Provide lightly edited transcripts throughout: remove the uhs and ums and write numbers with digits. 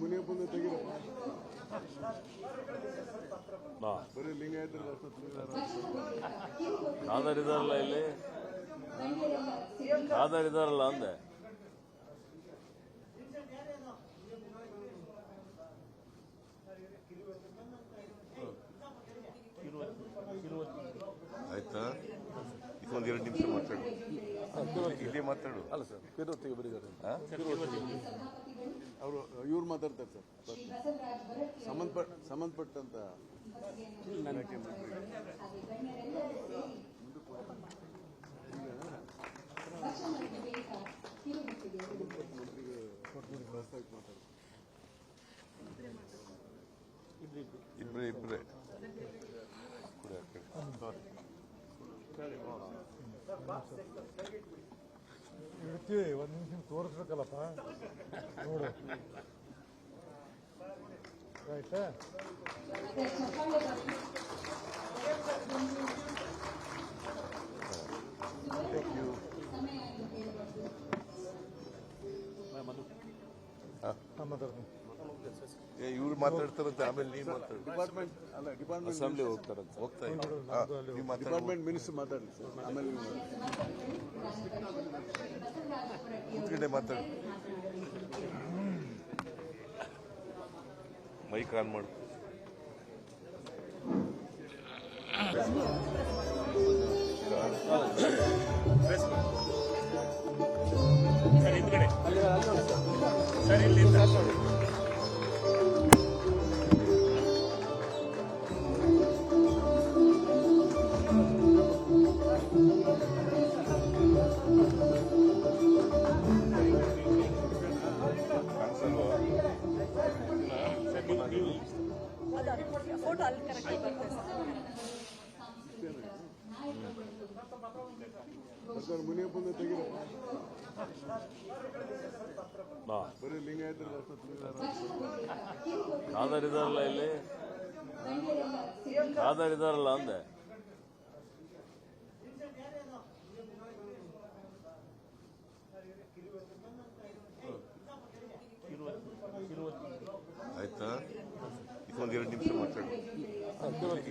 ಮುನಿಯಪ್ಪನ ತೆಗಿರಪ್ಪ ಬರೀ ಲಿಂಗಾಯತರ ಆಧಾರ್ ಇದಾರಲ್ಲ ಇಲ್ಲಿ ಆಧಾರ್ ಇದಾರಲ್ಲ ಅಂದೆ ಆಯ್ತಾ ಇದೊಂದು 2 ನಿಮಿಷ ಮಾತಾಡು ಇಲ್ಲೇ ಮಾತಾಡು ಅಲ್ಲ ಸರ್ ಕಿರುವತ್ತಿಗೆ ಬರೀತಾರೆ ಅವರು ಇವ್ರು ಮಾತಾಡ್ತಾರೆ ಸರ್ ಸಂಬಂಧಪಟ್ಟಂತ ಇಬ್ಬರೇ ಇಡ್ತೀವಿ ಒಂದು ನಿಮಿಷ ತೋರಿಸ್ಬೇಕಲ್ಲಪ್ಪ ನೋಡು ಆಯ್ತಾ ಇವ್ರು ಮಾತಾಡ್ತಾರಂತೆ ಆಮೇಲೆ ನೀವು ಮಾತಾಡಿ ಡಿಪಾರ್ಟ್ಮೆಂಟ್ ಅಲ್ಲ ಡಿಪಾರ್ಟ್ಮೆಂಟ್ ಅಸೆಂಬ್ಲಿ ಹೋಗ್ತಾರಂತ ಹೋಗ್ತಾ ಡಿಪಾರ್ಟ್ಮೆಂಟ್ ಮಿನಿಸ್ಟರ್ ಮಾತಾಡಲಿ ಸರ್ ಆಮೇಲೆ ಕೂತ್ಕಂಡೆ ಮಾತಾಡು ಮೈಕ್ ಆನ್ ಮಾಡು ಸರ್ ಇಲ್ಲಿಂದ ಫೋಟೋ ಅಲ್ಲಿ ಕರೆಕ್ಟ್ ಸರ್ ಮುನಿಯಪ್ಪನ ತೆಗಿರಪ್ಪ ಬರೀ ಲಿಂಗಾಯತರ ಆಧಾರ್ ಇದಾರಲ್ಲ ಇಲ್ಲಿ ಆಧಾರ್ ಇದಾರಲ್ಲ ಅಂದೆ ಆಯ್ತಾ ಇದೊಂದು 2 ನಿಮಿಷ ಮಾತಾಡು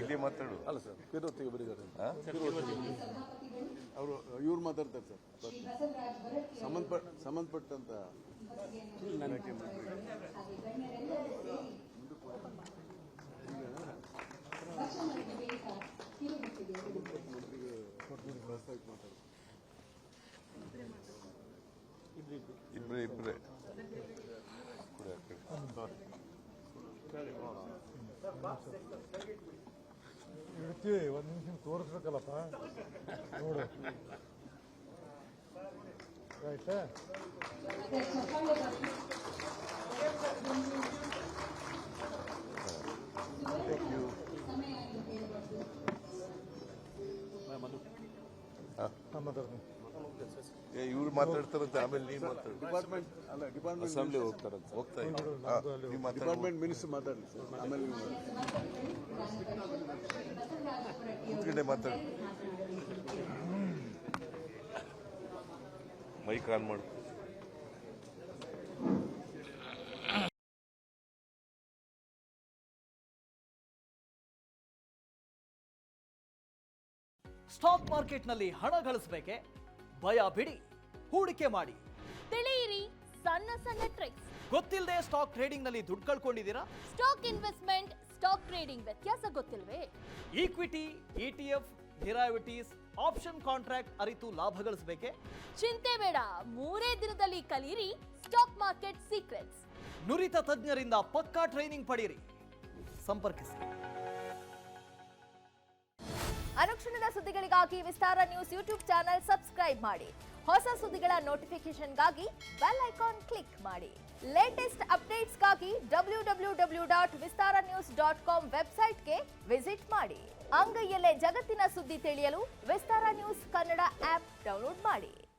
ಇಲ್ಲೇ ಮಾತಾಡು ಅಲ್ಲ ಸರ್ ಕಿರುವತ್ತಿಗೆ ಬರೀತಾರೆ ಅವರು ಇವ್ರು ಮಾತಾಡ್ತಾರೆ ಸರ್ ಸಂಬಂಧಪಟ್ಟಂತ ಇಬ್ಬರೇ ಇಡ್ತೀವಿ ಒಂದು ನಿಮಿಷ ತೋರಿಸ್ಬೇಕಲ್ಲಪ್ಪ ನೋಡು ಆಯ್ತಾ ಮಾತಾಡ್ತೀನಿ ಇವ್ರು ಮಾತಾಡ್ತಾರಂತೆ ಆಮೇಲೆ ನೀವು ಮಾತಾಡು ಡಿಪಾರ್ಟ್ಮೆಂಟ್ ಅಲ್ಲ ಡಿಪಾರ್ಟ್ಮೆಂಟ್ ಅಸೆಂಬ್ಲಿ ಹೋಗ್ತಾರಂತ ಹೋಗ್ತಾ ನೀವು ಮಾತಾಡು ಡಿಪಾರ್ಟ್ಮೆಂಟ್ ಮಿನಿಸ್ಟರ್ ಮಾತಾಡಲಿ ಸರ್ ಆಮೇಲೆ ಕೂತ್ಕಂಡೆ ಮಾತಾಡು ಮೈಕ್ ಆನ್ ಮಾಡು ಸ್ಟಾಕ್ ಮಾರ್ಕೆಟ್ನಲ್ಲಿ ಹಣ ಗಳಿಸಬೇಕೆ ಭಯ ಬಿಡಿ, ಹೂಡಿಕೆ ಮಾಡಿ. ತಿಳಿಯಿರಿ ಸಣ್ಣ ಸಣ್ಣ ಟ್ರಿಕ್ಸ್. ಗೊತ್ತಿಲ್ಲದೆ ಸ್ಟಾಕ್ ಟ್ರೇಡಿಂಗ್ ನಲ್ಲಿ ದುಡ್ಡು ಕಳ್ಕೊಂಡಿದ್ದೀರಾ? ಸ್ಟಾಕ್ ಇನ್ವೆಸ್ಟ್ಮೆಂಟ್, ಸ್ಟಾಕ್ ಟ್ರೇಡಿಂಗ್ ವ್ಯತ್ಯಾಸ ಗೊತ್ತಿಲ್ವೇ? Equity, ETF, derivatives, option contract ಅರಿತು ಲಾಭ ಗಳಿಸಬೇಕೆ? ಚಿಂತೆ ಬೇಡ, 3 ದಿನದಲ್ಲಿ ಕಲಿಯಿರಿ ಸ್ಟಾಕ್ ಮಾರ್ಕೆಟ್ ಸೀಕ್ರೆಟ್ಸ್. ನುರಿತ ತಜ್ಞರಿಂದ ಪಕ್ಕಾ ಟ್ರೈನಿಂಗ್ ಪಡೆಯಿರಿ. ಸಂಪರ್ಕಿಸಿ. ಅನುಕ್ಷಣದ ಸುದ್ದಿಗಳಿಗಾಗಿ ವಿಸ್ತಾರ ನ್ಯೂಸ್ ಯೂಟ್ಯೂಬ್ ಚಾನೆಲ್ ಸಬ್ಸ್ಕ್ರೈಬ್ ಮಾಡಿ. ಹೊಸ ಸುದ್ದಿಗಳ ನೋಟಿಫಿಕೇಶನ್ಗಾಗಿ ಬೆಲ್ ಐಕಾನ್ ಕ್ಲಿಕ್ ಮಾಡಿ. ಲೇಟೆಸ್ಟ್ ಅಪ್ಡೇಟ್ಸ್ಗಾಗಿ www.vistaranews.com ವೆಬ್ಸೈಟ್ಗೆ ವಿಸಿಟ್ ಮಾಡಿ. ಅಂಗೈಯಲ್ಲೇ ಜಗತ್ತಿನ ಸುದ್ದಿ ತಿಳಿಯಲು ವಿಸ್ತಾರ ನ್ಯೂಸ್ ಕನ್ನಡ ಆಪ್ ಡೌನ್ಲೋಡ್ ಮಾಡಿ.